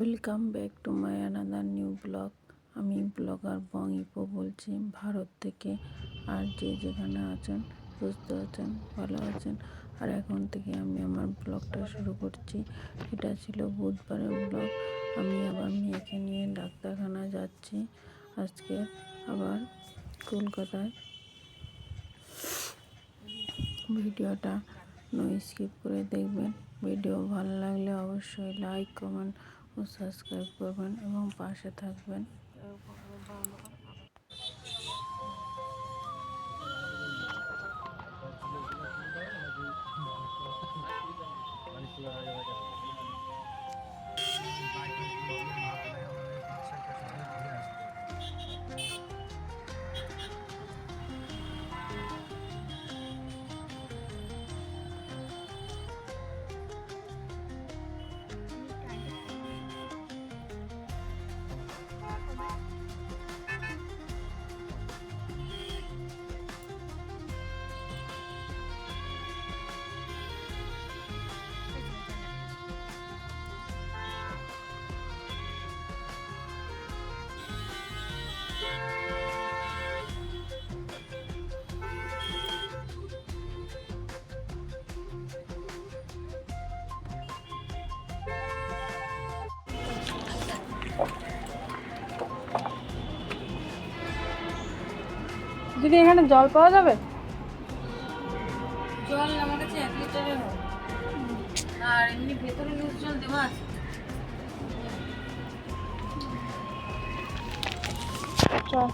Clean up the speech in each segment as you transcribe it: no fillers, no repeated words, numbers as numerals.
Welcome back to my another new blog. আমি blogger বং ইপো বলছি ভারত থেকে। আর যে যেখানে আছেন সুস্থ আছেন, ভালো আছেন। আর এখন থেকে আমি আমার ব্লগটা শুরু করছি। এটা ছিল বুধবারের ব্লগ। আমি আবার মেয়েকে নিয়ে ডাক্তারখানা যাচ্ছি আজকে আবার কলকাতায়। ভিডিওটা নো স্কিপ করে দেখবেন। ভিডিও ভালো লাগলে অবশ্যই লাইক, কমেন্ট ও সাবস্ক্রাইব করবেন এবং পাশে থাকবেন। দিদি এখানে জল পাওয়া যাবে? জল আমার কাছে 1 লিটারের হবে, আর এমনি ভেতরে লুজ জল দেওয়া আছে। চল।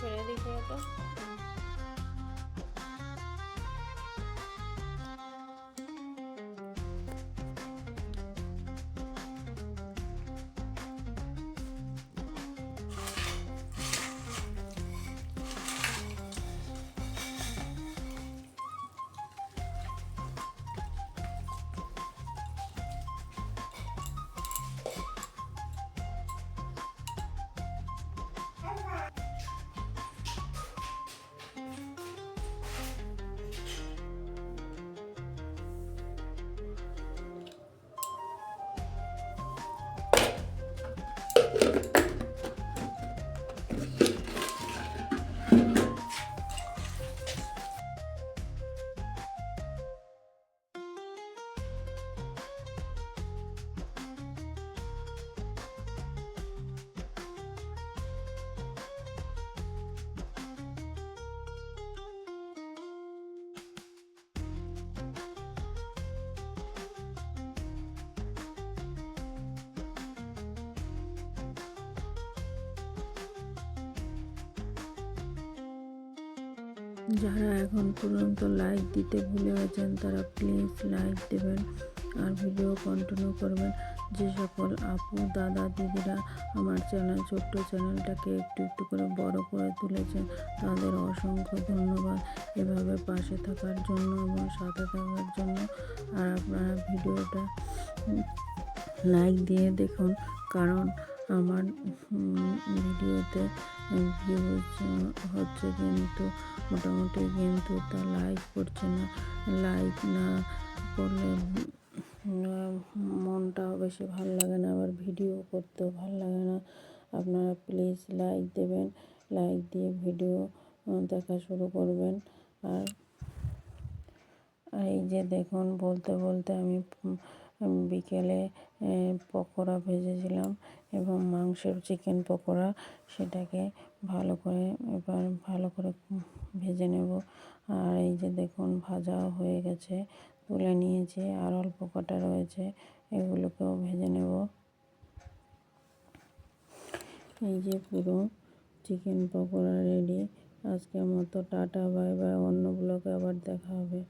ফেলে দিই তো। যারা এখন পর্যন্ত লাইক দিতে ভুলে গেছেন তারা প্লিজ লাইক দেবেন আর ভিডিও কন্টিনিউ করবেন। যে সকল আপু, দাদা, দিদিরা আমার ছোট্ট চ্যানেলটাকে একটু একটু করে বড় করে তুলেছেন তাদের অসংখ্য ধন্যবাদ এভাবে পাশে থাকার জন্য এবং সাথে থাকার জন্য। আর আপনারা ভিডিওটা লাইক দিয়ে দেখুন, কারণ আমার ভিডিওতে ভিউজ হচ্ছে কিন্তু মোটামুটি, কিন্তু তা লাইক করছে না। লাইক না করলে মনটাও বেশি ভালো লাগে না, আবার ভিডিও করতেও ভালো লাগে না। আপনারা প্লিজ লাইক দেবেন, লাইক দিয়ে ভিডিও দেখা শুরু করবেন। আর এই যে দেখুন, বলতে বলতে আমি বিকেলে পকোড়া ভেজেছিলাম এবং মাংসের চিকেন পকোড়া, সেটাকে ভালো করে ভেজে নেব। আর এই যে দেখুন ভাজা হয়ে গেছে, তুলে নিয়েছি, আর অল্প কটা রয়েছে, এগুলোকেও ভেজে নেব। এই যে পুরো চিকেন পকোড়া রেডি। আজকের মতো টাটা, বাই বাই। অন্য ব্লগে আবার দেখা হবে।